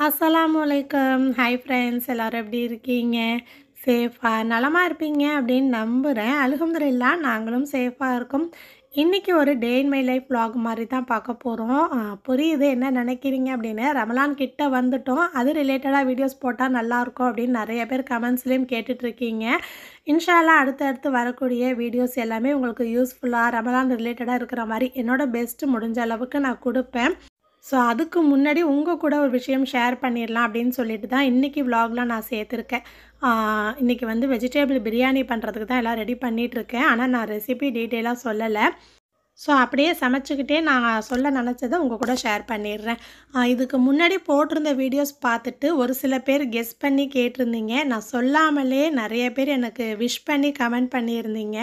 அஸ்ஸலாமுஅலைக்கும். Hi friends, எல்லோரும் எப்படி இருக்கீங்க? சேஃபாக நலமாக இருப்பீங்க அப்படின்னு நம்புகிறேன். அல்ஹம்துலில்லாஹ் நாங்களும் சேஃபாக இருக்கோம். இன்றைக்கி ஒரு டே இன் மை லைஃப் vlog மாதிரி தான் பார்க்க போகிறோம். புரியுது என்ன நினைக்கிறீங்க அப்படின்னு. ரமலான் கிட்ட வந்துட்டோம், அது ரிலேட்டடாக வீடியோஸ் போட்டால் நல்லாயிருக்கும் அப்படின்னு நிறைய பேர் கமெண்ட்ஸ்லேயும் கேட்டுட்ருக்கீங்க. இன்ஷா அல்லாஹ் அடுத்தடுத்து வரக்கூடிய வீடியோஸ் எல்லாமே உங்களுக்கு யூஸ்ஃபுல்லாக ரமலான் ரிலேட்டடாக இருக்கிற மாதிரி என்னோடய பெஸ்ட்டு முடிஞ்ச அளவுக்கு நான் கொடுப்பேன். ஸோ அதுக்கு முன்னாடி உங்கள் கூட ஒரு விஷயம் ஷேர் பண்ணிடலாம் அப்படின்னு சொல்லிட்டு தான் இன்றைக்கி விலாகில் நான் சேர்த்துருக்கேன். இன்றைக்கி வந்து வெஜிடேபிள் பிரியாணி பண்ணுறதுக்கு தான் எல்லாம் ரெடி பண்ணிகிட்ருக்கேன். ஆனால் நான் ரெசிபி டீட்டெயிலாக சொல்லலை. ஸோ அப்படியே சமைச்சிக்கிட்டே நான் சொல்ல நினச்சதை உங்கள் கூட ஷேர் பண்ணிடுறேன். இதுக்கு முன்னாடி போட்டிருந்த வீடியோஸ் பார்த்துட்டு ஒரு சில பேர் கெஸ் பண்ணி கேட்டிருந்தீங்க. நான் சொல்லாமலே நிறைய பேர் எனக்கு விஷ் பண்ணி கமெண்ட் பண்ணியிருந்தீங்க.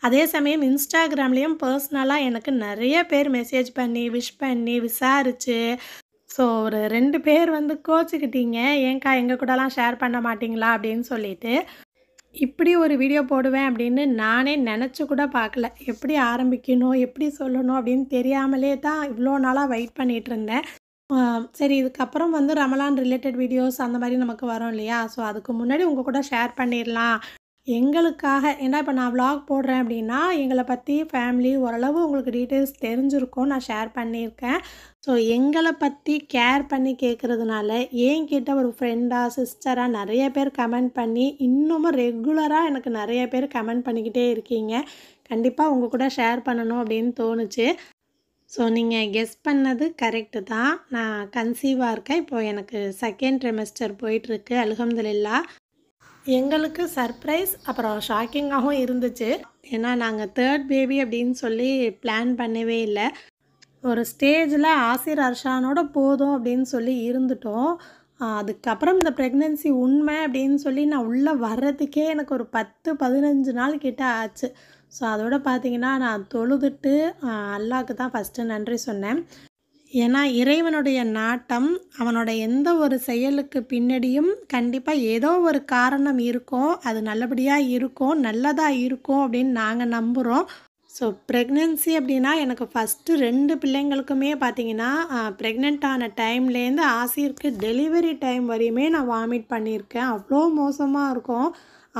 அதே சமயம் இன்ஸ்டாகிராம்லேயும் பர்சனலாக எனக்கு நிறைய பேர் மெசேஜ் பண்ணி விஷ் பண்ணி விசாரித்து ஸோ ஒரு 2 பேர் வந்து கோச்சிக்கிட்டீங்க, ஏன்க்கா எங்கள் கூடலாம் ஷேர் பண்ண மாட்டிங்களா அப்படின்னு சொல்லிட்டு. இப்படி ஒரு வீடியோ போடுவேன் அப்படின்னு நானே நினச்சி கூட பார்க்கல. எப்படி ஆரம்பிக்கணும், எப்படி சொல்லணும் அப்படின்னு தெரியாமலே தான் இவ்வளோ நாளாக வெயிட் பண்ணிகிட்டு இருந்தேன். சரி, இதுக்கப்புறம் வந்து ரமலான் ரிலேட்டட் வீடியோஸ் அந்த மாதிரி நமக்கு வரும் இல்லையா? ஸோ அதுக்கு முன்னாடி உங்கள் கூட ஷேர் பண்ணிடலாம் எங்களுக்காக. ஏன்னா இப்போ நான் vlog போடுறேன் அப்படின்னா எங்களை பற்றி ஃபேமிலி ஓரளவு உங்களுக்கு டீட்டெயில்ஸ் தெரிஞ்சிருக்கும், நான் ஷேர் பண்ணியிருக்கேன். ஸோ எங்களை பற்றி கேர் பண்ணி கேட்குறதுனால என்கிட்ட ஒரு ஃப்ரெண்டாக சிஸ்டராக நிறைய பேர் கமெண்ட் பண்ணி இன்னமும் ரெகுலராக எனக்கு நிறைய பேர் கமெண்ட் பண்ணிக்கிட்டே இருக்கீங்க. கண்டிப்பாக உங்கள் கூட ஷேர் பண்ணணும் அப்படின்னு தோணுச்சு. ஸோ நீங்கள் கெஸ் பண்ணது கரெக்டு தான். நான் கன்சீவாக இருக்கேன். இப்போது எனக்கு 2nd trimester போயிட்டுருக்கு. அல்ஹம்துலில்லாஹ். எங்களுக்கு சர்ப்ரைஸ் அப்புறம் ஷாக்கிங்காகவும் இருந்துச்சு. ஏன்னா நாங்கள் 3rd பேபி அப்படின்னு சொல்லி பிளான் பண்ணவே இல்லை. ஒரு ஸ்டேஜில் ஆசிர் அர்ஷானோட போதும் அப்படின்னு சொல்லி இருந்துட்டோம். அதுக்கப்புறம் இந்த ப்ரெக்னென்சி உண்மை அப்படின்னு சொல்லி நான் உள்ளே வர்றதுக்கே எனக்கு ஒரு 10-15 நாள் கிட்ட ஆச்சு. ஸோ அதோடு பார்த்திங்கன்னா நான் தொழுதுட்டு அல்லாஹ்க்கு தான் ஃபஸ்ட்டு நன்றி சொன்னேன். ஏன்னா இறைவனுடைய நாட்டம், அவனோட எந்த ஒரு செயலுக்கு பின்னாடியும் கண்டிப்பாக ஏதோ ஒரு காரணம் இருக்கும். அது நல்லபடியாக இருக்கும், நல்லதாக இருக்கும் அப்படின்னு நாங்கள் நம்புகிறோம். ஸோ ப்ரெக்னென்சி அப்படின்னா எனக்கு ஃபஸ்ட்டு 2 பிள்ளைங்களுக்குமே பார்த்திங்கன்னா ப்ரெக்னென்ட் ஆன டைம்லேருந்து ஆசிருக்கு டெலிவரி டைம் வரையுமே நான் வாமிட் பண்ணியிருக்கேன். அவ்வளோ மோசமாக இருக்கும்.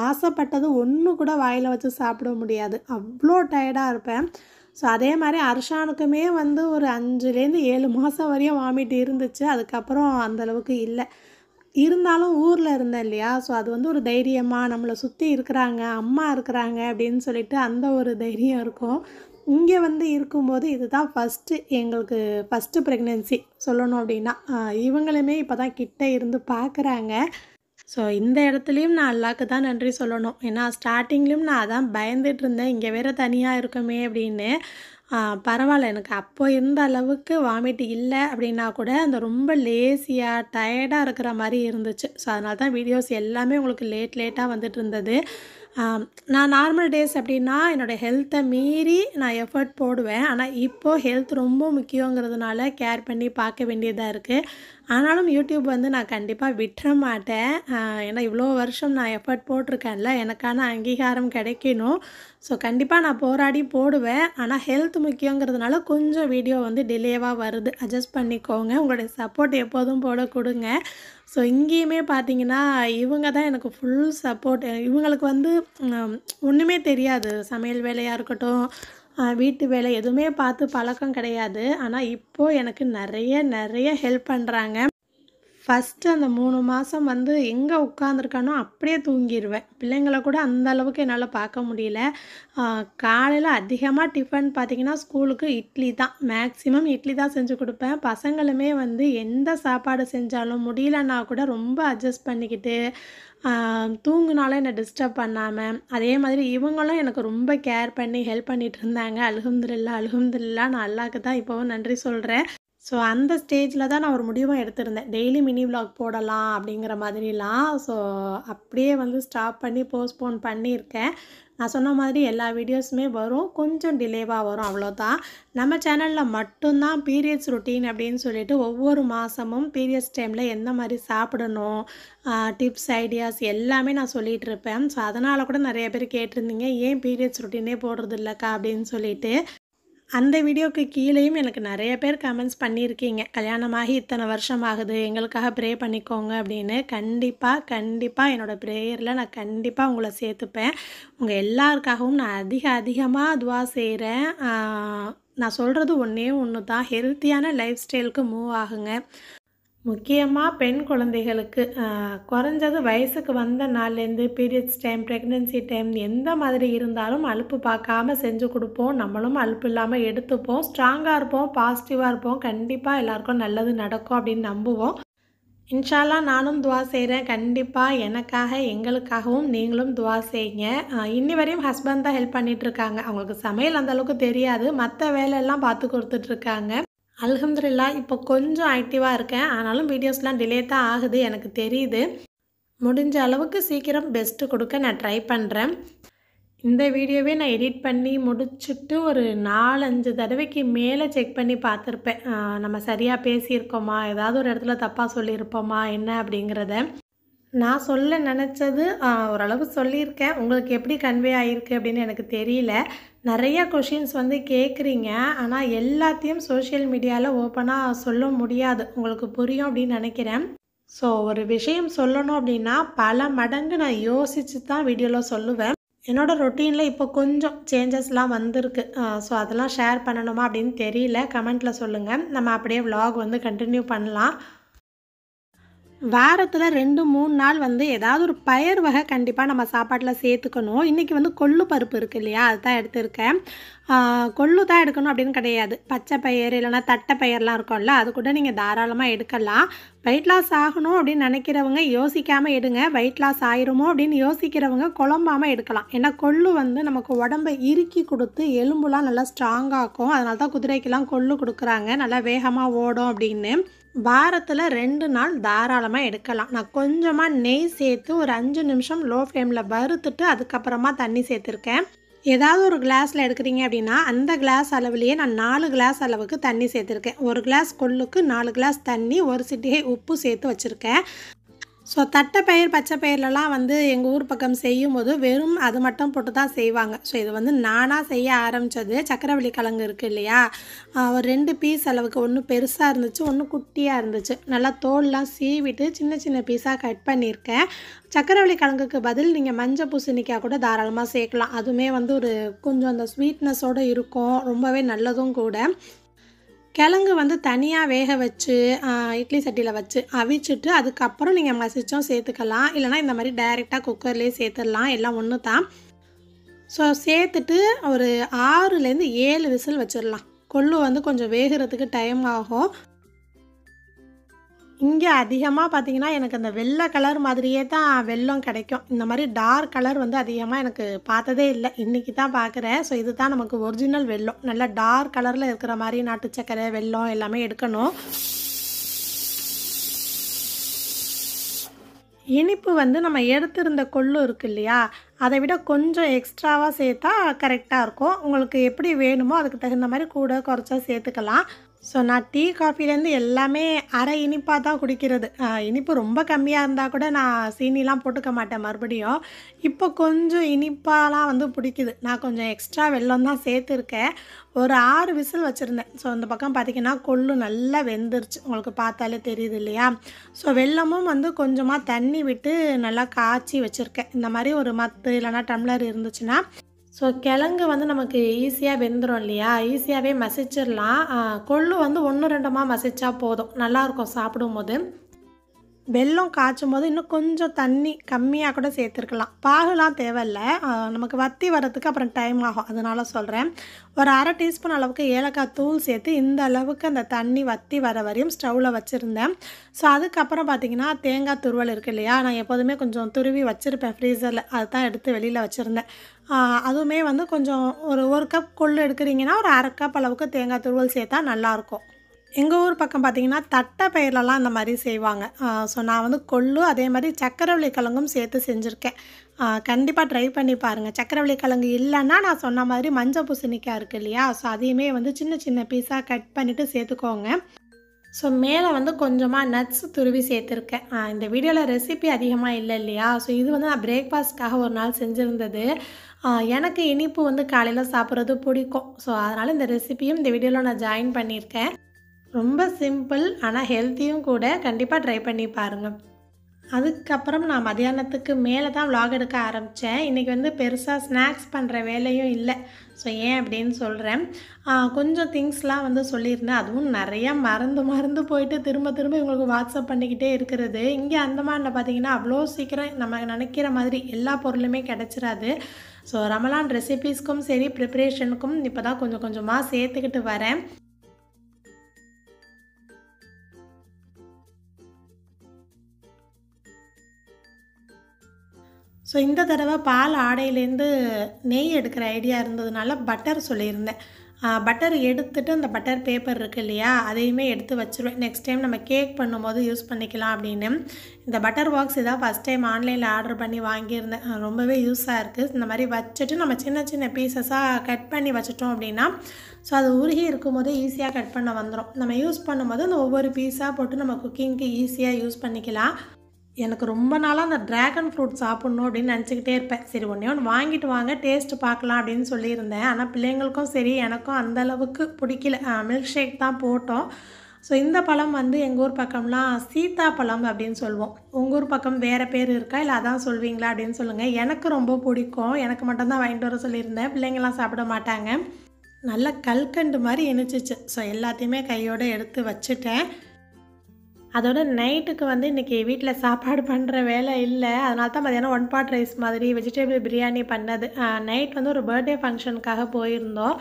ஆசைப்பட்டது ஒன்று கூட வாயில் வச்சு சாப்பிட முடியாது, அவ்வளோ டயர்டாக இருப்பேன். ஸோ அதே மாதிரி அர்ஷானுக்குமே வந்து ஒரு 5லேருந்து 7 மாதம் வரையும் வாமிட் இருந்துச்சு. அதுக்கப்புறம் அந்தளவுக்கு இல்லை. இருந்தாலும் ஊரில் இருந்தேன் இல்லையா? ஸோ அது வந்து ஒரு தைரியமாக நம்மளை சுற்றி இருக்கிறாங்க, அம்மா இருக்கிறாங்க அப்படின்னு சொல்லிட்டு அந்த ஒரு தைரியம் இருக்கும். இங்கே வந்து இருக்கும்போது இதுதான் எங்களுக்கு ஃபஸ்ட்டு ப்ரெக்னென்சி சொல்லணும் அப்படின்னா. இவங்களுமே இப்போ தான் கிட்ட இருந்து பார்க்குறாங்க. ஸோ இந்த இடத்துலையும் நான் அல்லாஹ்க்கு தான் நன்றி சொல்லணும். ஏன்னா ஸ்டார்டிங்லேயும் நான் அதான் பயந்துட்டு இருந்தேன், இங்கே வேறு தனியாக இருக்குமே அப்படின்னு. பரவாயில்ல, எனக்கு அப்போ இருந்த அளவுக்கு வாமிட் இல்லை அப்படின்னா கூட அந்த ரொம்ப லேசியாக டயர்டாக இருக்கிற மாதிரி இருந்துச்சு. ஸோ அதனால தான் வீடியோஸ் எல்லாமே உங்களுக்கு லேட்டாக வந்துட்டு இருந்தது. நான் நார்மல் டேஸ் அப்படின்னா என்னோடய ஹெல்த்தை மீறி நான் எஃபர்ட் போடுவேன். ஆனால் இப்போது ஹெல்த் ரொம்ப முக்கியங்கிறதுனால கேர் பண்ணி பார்க்க வேண்டியதாக இருக்குது. ஆனாலும் யூடியூப் வந்து நான் கண்டிப்பாக விட்டுற மாட்டேன். ஏன்னா இவ்வளோ வருஷம் நான் எஃபர்ட் போட்டிருக்கேன்ல, எனக்கான அங்கீகாரம் கிடைக்கணும். ஸோ கண்டிப்பாக நான் போராடி போடுவேன். ஆனால் ஹெல்த் முக்கியங்கிறதுனால கொஞ்சம் வீடியோ வந்து டிலேவாக வருது, அட்ஜஸ்ட் பண்ணிக்கோங்க. உங்களுடைய சப்போர்ட் எப்போதும் போட கொடுங்க. ஸோ இங்கேயுமே பார்த்தீங்கன்னா இவங்க தான் எனக்கு ஃபுல் சப்போர்ட். இவங்களுக்கு வந்து ஒன்றுமே தெரியாது, சமையல் வேலையாக இருக்கட்டும், வீட்டு வேலை எதுவுமே பார்த்து பழக்கம் கிடையாது. ஆனால் இப்போது எனக்கு நிறைய ஹெல்ப் பண்ணுறாங்க. ஃபஸ்ட்டு அந்த 3 மாதம் வந்து எங்கே உட்காந்துருக்கானோ அப்படியே தூங்கிருவேன். பிள்ளைங்கள கூட அந்த அளவுக்கு என்னால பார்க்க முடியல. காலையில அதிகமா டிஃபன் பார்த்தீங்கன்னா, ஸ்கூலுக்கு இட்லி தான். மேக்ஸிமம் இட்லி தான் செஞ்சு குடுப்பேன். பசங்களுமே வந்து எந்த சாப்பாடு செஞ்சாலும் முடியலன்னா கூட ரொம்ப அட்ஜஸ்ட் பண்ணிக்கிட்டு, ஆ தூங்குனாலும் என்ன டிஸ்டர்ப் பண்ணாம, அதே மாதிரி இவங்களும் எனக்கு ரொம்ப கேர் பண்ணி ஹெல்ப் பண்ணிட்டு இருந்தாங்க. அல்ஹம்துலில்லாஹ், அல்ஹம்துலில்லாஹ் நான் அல்லாஹ்க்கு தான் இப்பவும் நன்றி சொல்றேன். ஸோ அந்த ஸ்டேஜில தான் நான் ஒரு முடிவும் எடுத்திருந்தேன். டெய்லி மினி விளாக் போடலாம் அப்படிங்கிற மாதிரிலாம். ஸோ அப்படியே வந்து ஸ்டாப் பண்ணி போஸ்ட்போன் பண்ணியிருக்கேன். நான் சொன்ன மாதிரி எல்லா வீடியோஸுமே வரும். கொஞ்சம் டிலேவா வரும் அவ்வளோதான். நம்ம சேனலில் மட்டும் தான் பீரியட்ஸ் ரொட்டீன் அப்படின்னு சொல்லிட்டு ஒவ்வொரு மாதமும் பீரியட்ஸ் டைமில் எந்த மாதிரி சாப்பிடணும், டிப்ஸ், ஐடியாஸ் எல்லாமே நான் சொல்லிகிட்டு இருப்பேன். ஸோ அதனால் கூட நிறைய பேர் கேட்டிருந்தீங்க, ஏன் பீரியட்ஸ் ரொட்டீனே போடுறது இல்லைக்கா அப்படின்னு சொல்லிட்டு. அந்த வீடியோக்கு கீழேயும் எனக்கு நெறைய பேர் கமெண்ட்ஸ் பண்ணியிருக்கீங்க. கல்யாணமாகி இத்தனை வருஷம் ஆகுது. எங்களுக்காக ப்ரே பண்ணிக்கோங்க அப்படின்னு. கண்டிப்பா, கண்டிப்பா என்னோட ப்ரேயரில நான் கண்டிப்பா உங்கள சேர்த்துப்பேன். உங்க எல்லாருக்காகவும் நான் அதிகமா துவா செய்றேன். நான் சொல்றது ஒண்ணே ஒண்ணு தான். ஹெல்த்தியான லைஃப் ஸ்டைலுக்கு மூவ் ஆகுங்க. முக்கியமா பெண் குழந்தைகளுக்கு குறைஞ்சது வயசுக்கு வந்த நாள்லேருந்து பீரியட்ஸ் டைம், பிரெக்னன்சி டைம் எந்த மாதிரி இருந்தாலும் அலுப்பு பார்க்காம செஞ்சு கொடுப்போம். நம்மளும் அலுப்பு இல்லாமல் எடுத்துப்போம். ஸ்ட்ராங்காக இருப்போம், பாசிட்டிவாக இருப்போம். கண்டிப்பாக எல்லாருக்கும் நல்லது நடக்கும் அப்படின்னு நம்புவோம். இன்ஷா அல்லாஹ் நானும் துவா செய்கிறேன். கண்டிப்பாக எனக்காக, எங்களுக்காகவும் நீங்களும் துவா செய்யுங்க. இன்னி வரையும் ஹஸ்பண்ட் தான் ஹெல்ப் பண்ணிகிட்ருக்காங்க. அவங்களுக்கு சமையல் அந்த அளவுக்கு தெரியாது. மற்ற வேலையெல்லாம் பார்த்து கொடுத்துட்ருக்காங்க. அல்ஹம்துலில்லாஹ் இப்போ கொஞ்சம் ஆக்டிவாக இருக்கேன். ஆனாலும் வீடியோஸ்லாம் டிலே தான் ஆகுது எனக்கு தெரியுது. முடிஞ்ச அளவுக்கு சீக்கிரம் பெஸ்ட்டு கொடுக்க நான் ட்ரை பண்ணுறேன். இந்த வீடியோவே நான் எடிட் பண்ணி முடிச்சுட்டு ஒரு 4, 5 தடவைக்கு மேலே செக் பண்ணி பார்த்துருப்பேன். நம்ம சரியாக பேசியிருக்கோமா, ஏதாவது ஒரு இடத்துல தப்பாக சொல்லியிருப்போமா என்ன அப்படிங்கிறத. நான் சொல்ல நினச்சது ஓரளவு சொல்லியிருக்கேன். உங்களுக்கு எப்படி கன்வே ஆகிருக்கு அப்படின்னு எனக்கு தெரியல. நிறைய கொஷின்ஸ் வந்து கேட்குறீங்க. ஆனால் எல்லாத்தையும் சோஷியல் மீடியாவில் ஓப்பனாக சொல்ல முடியாது. உங்களுக்கு புரியும் அப்படின்னு நினைக்கிறேன். ஸோ ஒரு விஷயம் சொல்லணும் அப்படின்னா பல மடங்கு நான் யோசித்து தான் வீடியோவில் சொல்லுவேன். என்னோடய ரொட்டீனில் இப்போ கொஞ்சம் சேஞ்சஸ்லாம் வந்திருக்கு. ஸோ அதெல்லாம் ஷேர் பண்ணணுமா அப்படின்னு தெரியல. கமெண்ட்டில் சொல்லுங்கள். நம்ம அப்படியே விலாக் வந்து கண்டினியூ பண்ணலாம். வாரத்தில் 2, 3 நாள் வந்து ஏதாவது ஒரு பயறு வகை கண்டிப்பாக நம்ம சாப்பாட்டில் சேர்த்துக்கணும். இன்றைக்கி வந்து கொள்ளு பருப்பு இருக்குது இல்லையா, அதுதான் எடுத்திருக்கேன். கொள்ளு தான் எடுக்கணும் அப்படின்னு கிடையாது. பச்சை பயிறு இல்லைனா தட்டை பயிரெலாம் இருக்கும்ல, அது கூட நீங்கள் தாராளமாக எடுக்கலாம். வெயிட் லாஸ் ஆகணும் அப்படின்னு நினைக்கிறவங்க யோசிக்காமல் எடுங்க. வெயிட் லாஸ் ஆயிருமோ அப்படின்னு யோசிக்கிறவங்க குழம்பாமல் எடுக்கலாம். ஏன்னா கொள்ளு வந்து நமக்கு உடம்பை இறுக்கி கொடுத்து எலும்புலாம் நல்லா ஸ்ட்ராங்காகும். அதனால தான் குதிரைக்கெல்லாம் கொள்ளு கொடுக்குறாங்க, நல்லா வேகமாக ஓடும் அப்படின்னு. வாரத்தில் 2 நாள் தாராளமாக எடுக்கலாம். நான் கொஞ்சமாக நெய் சேர்த்து ஒரு 5 நிமிஷம் லோ ஃப்ளேமில் வறுத்துட்டு அதுக்கப்புறமா தண்ணி சேர்த்துருக்கேன். ஏதாவது ஒரு கிளாஸில் எடுக்கிறீங்க அப்படின்னா அந்த கிளாஸ் அளவுலேயே நான் 4 கிளாஸ் அளவுக்கு தண்ணி சேர்த்துருக்கேன். 1 கிளாஸ் கொள்ளுக்கு 4 கிளாஸ் தண்ணி, 1 சிட்டிகை உப்பு சேர்த்து வச்சுருக்கேன். ஸோ தட்டைப்பயிர், பச்சை பயிர்லலாம் வந்து எங்கள் ஊர் பக்கம் செய்யும்போது வெறும் அது மட்டும் போட்டு தான் செய்வாங்க. ஸோ இது வந்து நானாக செய்ய ஆரம்பித்தது. சக்கரவள்ளி கிழங்கு இருக்குது இல்லையா, ஒரு 2 பீஸ் அளவுக்கு, ஒன்று பெருசாக இருந்துச்சு, ஒன்று குட்டியாக இருந்துச்சு. நல்லா தோல்லாம் சீவிட்டு சின்ன சின்ன பீஸாக கட் பண்ணியிருக்கேன். சக்கரவள்ளி கிழங்குக்கு பதில் நீங்கள் மஞ்சள் பூசணிக்காய் கூட தாராளமாக சேர்க்கலாம். அதுவுமே வந்து ஒரு கொஞ்சம் அந்த ஸ்வீட்னஸோடு இருக்கும், ரொம்பவே நல்லதும் கூட. கிழங்கு வந்து தனியாக வேக வச்சு இட்லி சட்டியில் வச்சு அவிச்சிட்டு அதுக்கப்புறம் நீங்கள் மசிச்சும் சேர்த்துக்கலாம். இல்லைனா இந்த மாதிரி டைரெக்டாக குக்கர்லேயே சேர்த்துடலாம், எல்லாம் ஒன்று தான். ஸோ சேர்த்துட்டு ஒரு 6லேருந்து 7 விசில் வச்சிடலாம். கொள்ளு வந்து கொஞ்சம் வேகிறதுக்கு டைம் ஆகும். இங்கே அதிகமாக பார்த்தீங்கன்னா எனக்கு அந்த வெள்ளை கலர் மாதிரியே தான் வெல்லம் கிடைக்கும். இந்த மாதிரி டார்க் கலர் வந்து அதிகமாக எனக்கு பார்த்ததே இல்லை, இன்றைக்கி தான் பார்க்குறேன். ஸோ இது தான் நமக்கு ஒரிஜினல் வெல்லம். நல்லா டார்க் கலரில் இருக்கிற மாதிரி நாட்டு சர்க்கரை, வெல்லம் எல்லாமே எடுக்கணும். இனிப்பு வந்து நம்ம எடுத்திருந்த கொள்ளு இருக்குது இல்லையா, அதை விட கொஞ்சம் எக்ஸ்ட்ராவாக சேர்த்தா கரெக்டாக இருக்கும். உங்களுக்கு எப்படி வேணுமோ அதுக்கு தகுந்த மாதிரி கூட குறைச்சா சேர்த்துக்கலாம். ஸோ நான் டீ, காஃபிலேருந்து எல்லாமே அரை இனிப்பாக தான் குடிக்கிறது. இனிப்பு ரொம்ப கம்மியாக இருந்தால் கூட நான் சீனிலாம் போட்டுக்க மாட்டேன் மறுபடியும். இப்போ கொஞ்சம் இனிப்பாலாம் வந்து பிடிக்குது. நான் கொஞ்சம் எக்ஸ்ட்ரா வெல்லம் தான் சேர்த்துருக்கேன். ஒரு 6 விசில் வச்சுருந்தேன். ஸோ இந்த பக்கம் பார்த்திங்கன்னா கொள்ளு நல்லா வெந்துருச்சு, உங்களுக்கு பார்த்தாலே தெரியுது இல்லையா. ஸோ வெல்லமும் வந்து கொஞ்சமாக தண்ணி விட்டு நல்லா காய்ச்சி வச்சுருக்கேன். இந்த மாதிரி ஒரு மத்து இல்லைனா டம்ளர் இருந்துச்சுன்னா. ஸோ கிழங்கு வந்து நமக்கு ஈஸியாக வெந்துடும் இல்லையா, ஈஸியாகவே மசிச்சிடலாம். கொள்ளு வந்து 1, 2மாக மசிச்சா போதும், நல்லாயிருக்கும் சாப்பிடும்போது. வெல்லம் காய்ச்சும் போது இன்னும் கொஞ்சம் தண்ணி கம்மியாக கூட சேர்த்துருக்கலாம். பாகுலாம் தேவையில்ல. நமக்கு வத்தி வரதுக்கு அப்புறம் டைம் ஆகும். அதனால சொல்கிறேன். ஒரு 1/2 டீஸ்பூன் அளவுக்கு ஏலக்காய் தூள் சேர்த்து இந்த அளவுக்கு அந்த தண்ணி வத்தி வர வரையும் ஸ்டவ்வில் வச்சுருந்தேன். ஸோ அதுக்கப்புறம் பார்த்திங்கன்னா தேங்காய் துருவல் இருக்குது இல்லையா, நான் எப்போதுமே கொஞ்சம் துருவி வச்சுருப்பேன் ஃப்ரீசரில். அதுதான் எடுத்து வெளியில் வச்சுருந்தேன். அதுவுமே வந்து கொஞ்சம் ஒரு கப் கொள்ளு எடுக்கிறீங்கன்னா ஒரு 1/2 கப் அளவுக்கு தேங்காய் துருவல் சேர்த்தா நல்லாயிருக்கும். எங்கள் ஊர் பக்கம் பார்த்திங்கன்னா தட்டைப்பயிரெலாம் அந்த மாதிரி செய்வாங்க. ஸோ நான் வந்து கொள்ளு அதே மாதிரி சக்கரவள்ளி கிழங்கும் சேர்த்து செஞ்சுருக்கேன். கண்டிப்பாக ட்ரை பண்ணி பாருங்கள். சக்கரவள்ளி கிழங்கு இல்லைன்னா நான் சொன்ன மாதிரி மஞ்சள் பூசணிக்காய் இருக்குது இல்லையா, ஸோ அதையுமே வந்து சின்ன சின்ன பீஸாக கட் பண்ணிவிட்டு சேர்த்துக்கோங்க. ஸோ மேலே வந்து கொஞ்சமாக நட்ஸ் துருவி சேர்த்துருக்கேன். இந்த வீடியோவில் ரெசிபி அதிகமாக இல்லை இல்லையா, ஸோ இது வந்து நான் பிரேக்ஃபாஸ்ட்காக ஒரு நாள் செஞ்சுருந்தது. எனக்கு இனிப்பு வந்து காலையில் சாப்பிட்றது பிடிக்கும். ஸோ அதனால் இந்த ரெசிபியும் இந்த வீடியோவில் நான் ஜாயின் பண்ணியிருக்கேன். ரொம்ப சிம்பிள் ஆனால் ஹெல்த்தியும் கூட. கண்டிப்பாக ட்ரை பண்ணி பாருங்கள். அதுக்கப்புறம் நான் மதியானத்துக்கு மேலே தான் விலாக் எடுக்க ஆரம்பித்தேன். இன்றைக்கி வந்து பெருசாக ஸ்நாக்ஸ் பண்ணுற வேலையும் இல்லை. ஸோ ஏன் அப்படின்னு சொல்கிறேன். கொஞ்சம் திங்ஸ்லாம் வந்து சொல்லியிருந்தேன். அதுவும் நிறையா மறந்து போயிட்டு திரும்ப இவங்களுக்கு வாட்ஸ்அப் பண்ணிக்கிட்டே இருக்கிறது. இங்கே அந்தமானில் பார்த்திங்கன்னா அவ்வளோ சீக்கிரம் நம்ம நினைக்கிற மாதிரி எல்லா பொருளுமே கிடச்சிராது. ஸோ ரமலான் ரெசிபீஸ்க்கும் சரி ப்ரிப்ரேஷனுக்கும் இப்போ தான் கொஞ்சம் கொஞ்சமாக சேர்த்துக்கிட்டு வரேன். ஸோ இந்த தடவை பால் ஆடையிலேருந்து நெய் எடுக்கிற ஐடியா இருந்ததுனால பட்டர் சொல்லியிருந்தேன். பட்டர் எடுத்துகிட்டு அந்த பட்டர் பேப்பர் இருக்குது இல்லையா, அதையுமே எடுத்து வச்சுருவேன். நெக்ஸ்ட் டைம் நம்ம கேக் பண்ணும்போது யூஸ் பண்ணிக்கலாம் அப்படின்னு. இந்த பட்டர் பாக்ஸ் இதான் ஃபஸ்ட் டைம் ஆன்லைனில் ஆர்டர் பண்ணி வாங்கியிருந்தேன். ரொம்பவே யூஸாக இருக்குது. இந்த மாதிரி வச்சுட்டு நம்ம சின்ன சின்ன பீசஸாக கட் பண்ணி வச்சிட்டோம் அப்படின்னா ஸோ அது உருகி இருக்கும் போதே ஈஸியாக கட் பண்ண வந்துடும். நம்ம யூஸ் பண்ணும்போது அந்த ஒவ்வொரு பீஸாக போட்டு நம்ம குக்கிங்க்கு ஈஸியாக யூஸ் பண்ணிக்கலாம். எனக்கு ரொம்ப நாளாக அந்த ட்ராகன் ஃப்ரூட் சாப்பிட்ணும் அப்படின்னு நினச்சிக்கிட்டே இருப்பேன். சரி ஒன்று வாங்கிட்டு வாங்க டேஸ்ட்டு பார்க்கலாம் அப்படின்னு சொல்லியிருந்தேன். ஆனால் பிள்ளைங்களுக்கும் சரி எனக்கும் அந்தளவுக்கு பிடிக்கல. மில்க் ஷேக் தான் போட்டோம். ஸோ இந்த பழம் வந்து எங்கள் ஊர் பக்கம்லாம் சீத்தாப்பழம் அப்படின்னு சொல்லுவோம். உங்கள் ஊர் பக்கம் வேறு பேர் இருக்கா இல்லை அதான் சொல்வீங்களா அப்படின்னு சொல்லுங்கள். எனக்கு ரொம்ப பிடிக்கும். எனக்கு மட்டும்தான் வாங்கிட்டு வர சொல்லியிருந்தேன். பிள்ளைங்கள்லாம் சாப்பிட மாட்டாங்க. நல்ல கல்கண்டு மாதிரி இனிச்சிச்சு. ஸோ எல்லாத்தையுமே கையோடு எடுத்து வச்சுட்டேன். அதோட நைட்டுக்கு வந்து இன்றைக்கி வீட்டில் சாப்பாடு பண்ணுற வேலை இல்லை. அதனால தான் மதியானம் 1 பாட் ரைஸ் மாதிரி வெஜிடபிள் பிரியாணி பண்ணது. நைட் வந்து ஒரு பர்த்டே ஃபங்க்ஷனுக்காக போயிருந்தோம்.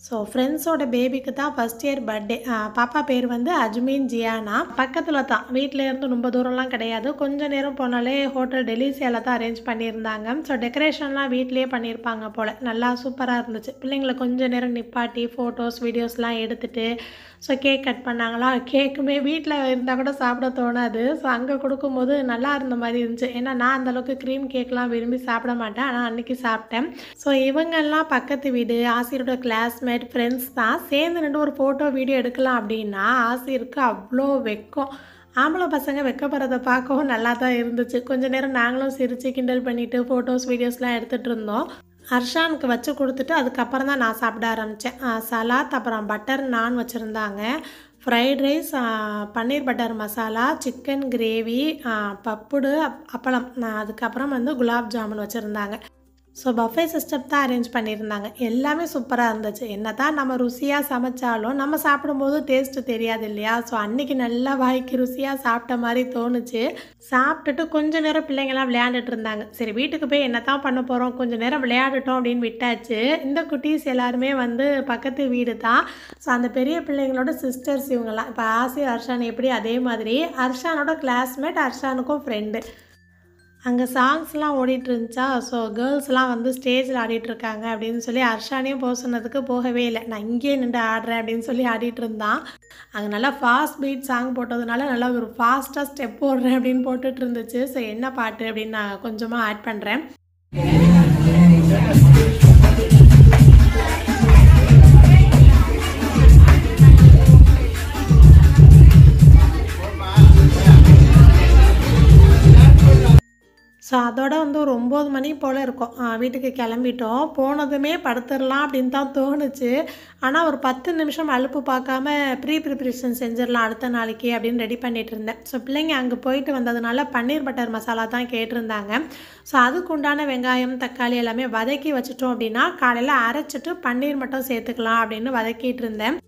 ஸோ ஃப்ரெண்ட்ஸோட பேபிக்கு தான் ஃபஸ்ட் இயர் பர்த்டே. பாப்பா பேர் வந்து அஜ்மீன் ஜியானா. பக்கத்தில் தான், வீட்டில் இருந்து ரொம்ப தூரம்லாம் கிடையாது. கொஞ்சம் நேரம் போனாலே ஹோட்டல் டெலிசியாவில் தான் அரேஞ்ச் பண்ணியிருந்தாங்க. ஸோ டெக்கரேஷன்லாம் வீட்லேயே பண்ணியிருப்பாங்க போல். நல்லா சூப்பராக இருந்துச்சு. பிள்ளைங்களை கொஞ்சம் நேரம் நிப்பாட்டி ஃபோட்டோஸ் வீடியோஸ்லாம் எடுத்துகிட்டு ஸோ கேக் கட் பண்ணாங்களா. கேக்குமே வீட்டில் இருந்தால் கூட சாப்பிட தோணாது. ஸோ அங்கே கொடுக்கும்போது நல்லா இருந்த மாதிரி இருந்துச்சு. ஏன்னா நான் அந்தளவுக்கு க்ரீம் கேக்லாம் விரும்பி சாப்பிட மாட்டேன். ஆனால் அன்றைக்கி சாப்பிட்டேன். ஸோ இவங்கெல்லாம் பக்கத்து வீடு ஆசிரியரோட கிளாஸ்மேட் ஃப்ரெண்ட்ஸ் தான். சேர்ந்து நின்று ஒரு ஃபோட்டோ வீடியோ எடுக்கலாம் அப்படின்னா ஆசிரியருக்கு அவ்வளோ வெக்கம். ஆம்பளை பசங்க வெக்கப்படுறதை பார்க்கவும் நல்லா தான் இருந்துச்சு. கொஞ்சம் நேரம் நாங்களும் சிரித்து கிண்டல் பண்ணிவிட்டு ஃபோட்டோஸ் வீடியோஸ்லாம் எடுத்துகிட்டு இருந்தோம். அர்ஷானுக்கு வச்சு கொடுத்துட்டு அதுக்கப்புறம் தான் நான் சாப்பிட ஆரம்பித்தேன். சலாத் அப்புறம் பட்டர் நான் வச்சுருந்தாங்க. ஃப்ரைட் ரைஸ், பன்னீர் பட்டர் மசாலா, சிக்கன் கிரேவி, பப்புடு, அப்பளம், அதுக்கப்புறம் வந்து குலாப் ஜாமுன் வச்சுருந்தாங்க. ஸோ பஃபே சிஸ்டம் தான் அரேஞ்ச் பண்ணியிருந்தாங்க. எல்லாமே சூப்பராக இருந்துச்சு. என்ன தான் நம்ம ருசியாக சமைச்சாலும் நம்ம சாப்பிடும்போது டேஸ்ட்டு தெரியாது இல்லையா. ஸோ அன்றைக்கி நல்லா வாய்க்கு ருசியாக சாப்பிட்ட மாதிரி தோணுச்சு. சாப்பிட்டுட்டு கொஞ்சம் நேரம் பிள்ளைங்கள்லாம் விளையாண்டுட்டு இருந்தாங்க. சரி வீட்டுக்கு போய் என்ன தான் பண்ண போகிறோம், கொஞ்சம் நேரம் விளையாடிட்டோம் அப்படின்னு விட்டாச்சு. இந்த குட்டீஸ் எல்லாருமே வந்து பக்கத்து வீடு தான். ஸோ அந்த பெரிய பிள்ளைங்களோட சிஸ்டர்ஸ் இவங்கெல்லாம். இப்போ ஆசி அர்ஷான் எப்படி அதே மாதிரி அர்ஷானோட கிளாஸ்மேட், அர்ஷானுக்கும் ஃப்ரெண்டு. அங்கே சாங்ஸ்லாம் ஓடிட்டு இருந்துச்சா. ஸோ கேர்ள்ஸ்லாம் வந்து ஸ்டேஜில் ஆடிட்டுருக்காங்க அப்படின்னு சொல்லி அர்ஷானையும் போக சொன்னதுக்கு போகவே இல்லை. நான் இங்கேயே நின்று ஆடுறேன் அப்படின்னு சொல்லி ஆடிட்டு இருந்தான். அங்கே நல்லா ஃபாஸ்ட் பீட் சாங் போட்டதுனால நல்லா ஒரு ஃபாஸ்ட்டாக ஸ்டெப் போடுறேன் அப்படின்னு போட்டுட்டு இருந்துச்சு. ஸோ என்ன பாட்டு அப்படின்னு நான் கொஞ்சமாக ஆட் பண்ணுறேன். ஸோ அதோட வந்து ஒரு 9 மணி போல் இருக்கும். வீட்டுக்கு கிளம்பிட்டோம். போனதுமே படுத்துடலாம் அப்படின்னு தான் தோணுச்சு. ஆனால் ஒரு 10 நிமிஷம் அலுப்பு பார்க்காம ப்ரிப்ரேஷன் செஞ்சிடலாம் அடுத்த நாளைக்கு அப்படின்னு ரெடி பண்ணிகிட்டு இருந்தேன். ஸோ பிள்ளைங்க அங்கே போயிட்டு வந்ததுனால பன்னீர் பட்டர் மசாலா தான் கேட்டிருந்தாங்க. ஸோ அதுக்கு உண்டான வெங்காயம் தக்காளி எல்லாமே வதக்கி வச்சுட்டோம் அப்படின்னா காலையில் அரைச்சிட்டு பன்னீர் மட்டும் சேர்த்துக்கலாம் அப்படின்னு வதக்கிட்டு இருந்தேன்.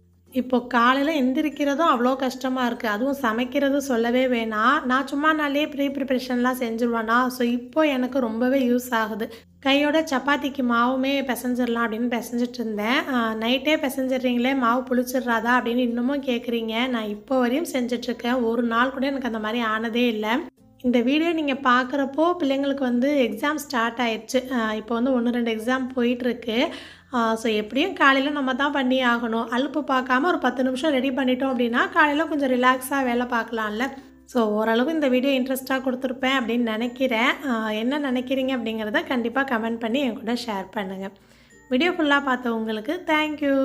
இப்போ காலையில எந்திரிக்கிறதும் அவ்வளோ கஷ்டமா இருக்கு. அதுவும் சமைக்கிறது சொல்லவே வேணாம். நான் சும்மா நாள்லயே ப்ரிப்பரேஷன்லாம் செஞ்சுருவேனா, ஸோ இப்போ எனக்கு ரொம்பவே யூஸ் ஆகுது. கையோட சப்பாத்திக்கு மாவுமே பெசஞ்சிடலாம் அப்படின்னு பெசஞ்சிட்டு இருந்தேன். நைட்டே பெசஞ்சிடுறீங்களே மாவு புளிச்சிடுறாதா அப்படின்னு இன்னமும் கேட்குறீங்க. நான் இப்போ வரையும் செஞ்சுட்ருக்கேன். ஒரு நாள் கூட எனக்கு அந்த மாரி ஆனதே இல்ல. இந்த வீடியோ நீங்க பார்க்குறப்போ பிள்ளைங்களுக்கு வந்து எக்ஸாம் ஸ்டார்ட் ஆயிருச்சு. இப்போ வந்து 1, 2 எக்ஸாம் போயிட்டுருக்கு. ஸோ எப்படியும் காலையில நம்ம தான் பண்ணி ஆகணும். அலுப்பு பார்க்காம ஒரு 10 நிமிஷம் ரெடி பண்ணிட்டோம் அப்படின்னா, காலையில கொஞ்சம் ரிலாக்ஸா வேலை பார்க்கலாம்ல. ஸோ ஓரளவு இந்த வீடியோ இன்ட்ரெஸ்ட்டா குடுத்துருப்பேன் அப்படின்னு நெனைக்கிறேன். என்ன நெனைக்கிறீங்க அப்படிங்கிறத கண்டிப்பா கமெண்ட் பண்ணி என் கூட ஷேர் பண்ணுங்க. வீடியோ ஃபுல்லா பார்த்த உங்களுக்கு தேங்க் யூ.